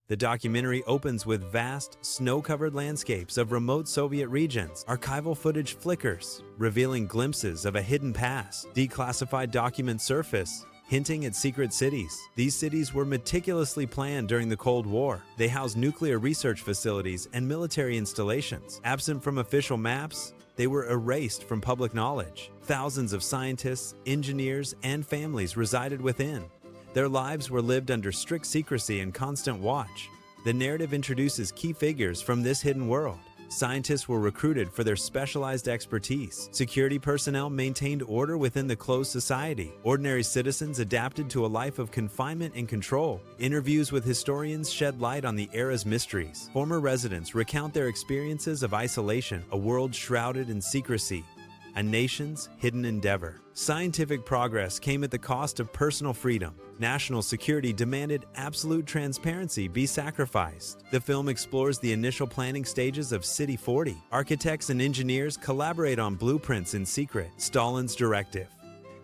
The documentary opens with vast, snow-covered landscapes of remote Soviet regions. Archival footage flickers, revealing glimpses of a hidden past. Declassified documents surface, hinting at secret cities. These cities were meticulously planned during the Cold War. They house nuclear research facilities and military installations. Absent from official maps, they were erased from public knowledge. Thousands of scientists, engineers, and families resided within. Their lives were lived under strict secrecy and constant watch. The narrative introduces key figures from this hidden world. Scientists were recruited for their specialized expertise. Security personnel maintained order within the closed society. Ordinary citizens adapted to a life of confinement and control. Interviews with historians shed light on the era's mysteries. Former residents recount their experiences of isolation, a world shrouded in secrecy, a nation's hidden endeavor. Scientific progress came at the cost of personal freedom. National security demanded absolute transparency be sacrificed. The film explores the initial planning stages of City 40. Architects and engineers collaborate on blueprints in secret. Stalin's directive: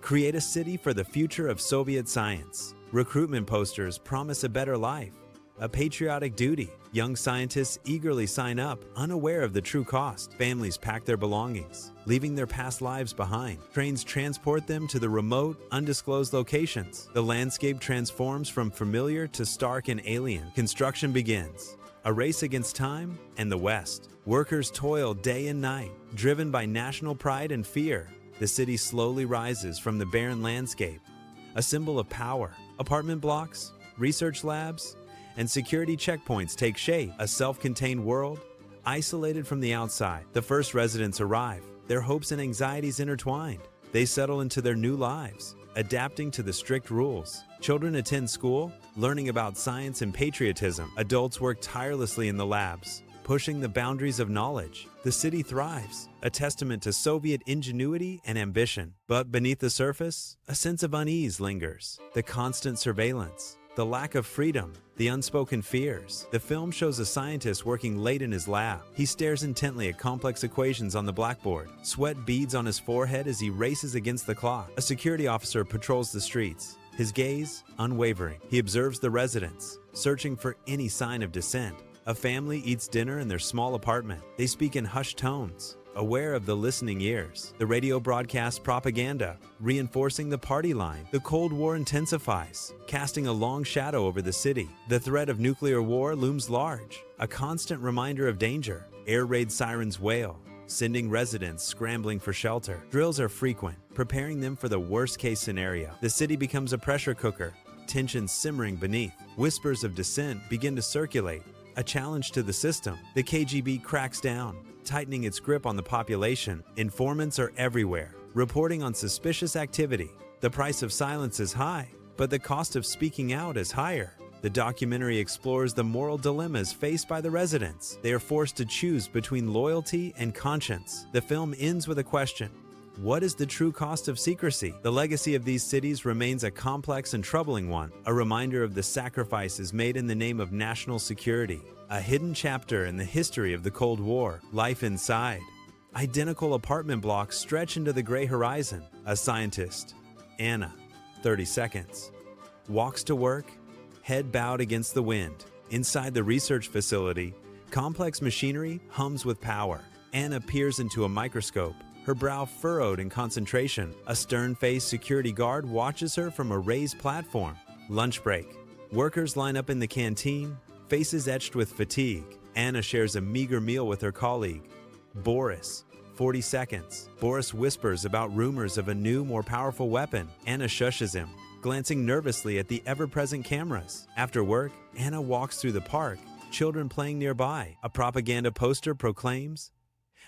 create a city for the future of Soviet science. Recruitment posters promise a better life, a patriotic duty. Young scientists eagerly sign up, unaware of the true cost. Families pack their belongings, leaving their past lives behind. Trains transport them to the remote, undisclosed locations. The landscape transforms from familiar to stark and alien. Construction begins, a race against time and the West. Workers toil day and night, driven by national pride and fear. The city slowly rises from the barren landscape, a symbol of power. Apartment blocks, research labs, and security checkpoints take shape. A self-contained world, isolated from the outside. The first residents arrive, their hopes and anxieties intertwined. They settle into their new lives, adapting to the strict rules. Children attend school, learning about science and patriotism. Adults work tirelessly in the labs, pushing the boundaries of knowledge. The city thrives, a testament to Soviet ingenuity and ambition. But beneath the surface, a sense of unease lingers. The constant surveillance, the lack of freedom, the unspoken fears. The film shows a scientist working late in his lab. He stares intently at complex equations on the blackboard. Sweat beads on his forehead as he races against the clock. A security officer patrols the streets, his gaze unwavering. He observes the residents, searching for any sign of dissent. A family eats dinner in their small apartment. They speak in hushed tones, aware of the listening ears. The radio broadcasts propaganda, reinforcing the party line. The Cold War intensifies, casting a long shadow over the city. The threat of nuclear war looms large, a constant reminder of danger. Air raid sirens wail, sending residents scrambling for shelter. Drills are frequent, preparing them for the worst-case scenario. The city becomes a pressure cooker, tension simmering beneath. Whispers of dissent begin to circulate, a challenge to the system. The KGB cracks down, tightening its grip on the population. Informants are everywhere, reporting on suspicious activity. The price of silence is high, but the cost of speaking out is higher. The documentary explores the moral dilemmas faced by the residents. They are forced to choose between loyalty and conscience. The film ends with a question: what is the true cost of secrecy? The legacy of these cities remains a complex and troubling one, a reminder of the sacrifices made in the name of national security. A hidden chapter in the history of the Cold War. Life inside. Identical apartment blocks stretch into the gray horizon. A scientist, Anna, 30 seconds, walks to work, head bowed against the wind. Inside the research facility, complex machinery hums with power. Anna peers into a microscope, her brow furrowed in concentration. A stern-faced security guard watches her from a raised platform. Lunch break. Workers line up in the canteen, faces etched with fatigue. Anna shares a meager meal with her colleague, Boris, 40 seconds. Boris whispers about rumors of a new, more powerful weapon. Anna shushes him, glancing nervously at the ever-present cameras. After work, Anna walks through the park, children playing nearby. A propaganda poster proclaims,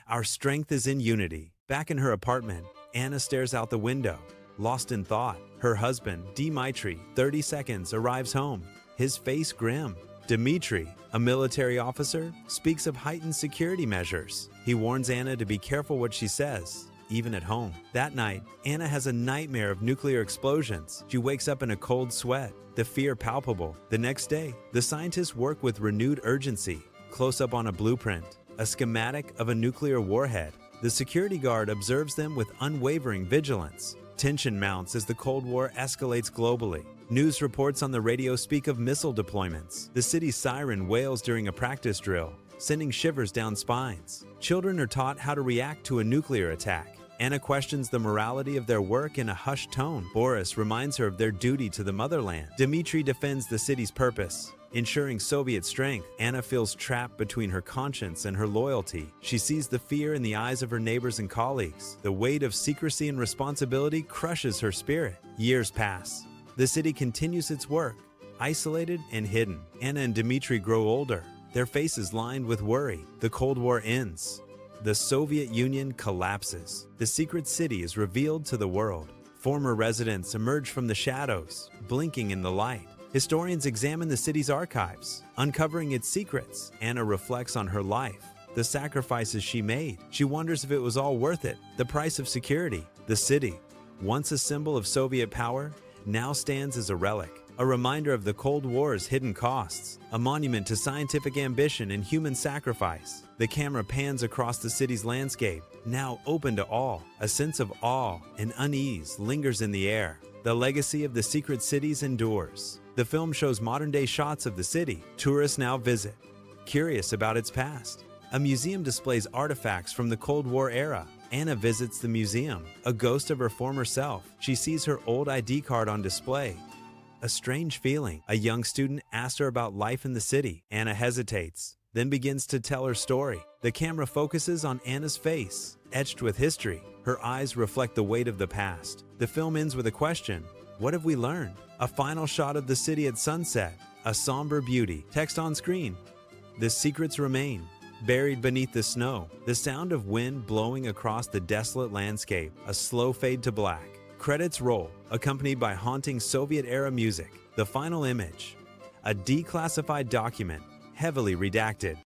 "Our strength is in unity." Back in her apartment, Anna stares out the window, lost in thought. Her husband, Dmitry, 30 seconds, arrives home, his face grim. Dmitry, a military officer, speaks of heightened security measures. He warns Anna to be careful what she says, even at home. That night, Anna has a nightmare of nuclear explosions. She wakes up in a cold sweat, the fear palpable. The next day, the scientists work with renewed urgency. Close up on a blueprint, a schematic of a nuclear warhead. The security guard observes them with unwavering vigilance. Tension mounts as the Cold War escalates globally. News reports on the radio speak of missile deployments. The city's siren wails during a practice drill, sending shivers down spines. Children are taught how to react to a nuclear attack. Anna questions the morality of their work in a hushed tone. Boris reminds her of their duty to the motherland. Dmitri defends the city's purpose, ensuring Soviet strength. Anna feels trapped between her conscience and her loyalty. She sees the fear in the eyes of her neighbors and colleagues. The weight of secrecy and responsibility crushes her spirit. Years pass. The city continues its work, isolated and hidden. Anna and Dmitri grow older, their faces lined with worry. The Cold War ends. The Soviet Union collapses. The secret city is revealed to the world. Former residents emerge from the shadows, blinking in the light. Historians examine the city's archives, uncovering its secrets. Anna reflects on her life, the sacrifices she made. She wonders if it was all worth it. The price of security. The city, once a symbol of Soviet power, now stands as a relic, a reminder of the Cold War's hidden costs, a monument to scientific ambition and human sacrifice. The camera pans across the city's landscape, now open to all. A sense of awe and unease lingers in the air. The legacy of the secret cities endures. The film shows modern-day shots of the city. Tourists now visit, curious about its past. A museum displays artifacts from the Cold War era. Anna visits the museum, a ghost of her former self. She sees her old ID card on display. A strange feeling. A young student asks her about life in the city. Anna hesitates, then begins to tell her story. The camera focuses on Anna's face, etched with history. Her eyes reflect the weight of the past. The film ends with a question: what have we learned? A final shot of the city at sunset, a somber beauty. Text on screen: the secrets remain, buried beneath the snow. The sound of wind blowing across the desolate landscape. A slow fade to black. Credits roll, accompanied by haunting Soviet-era music. The final image: a declassified document, heavily redacted.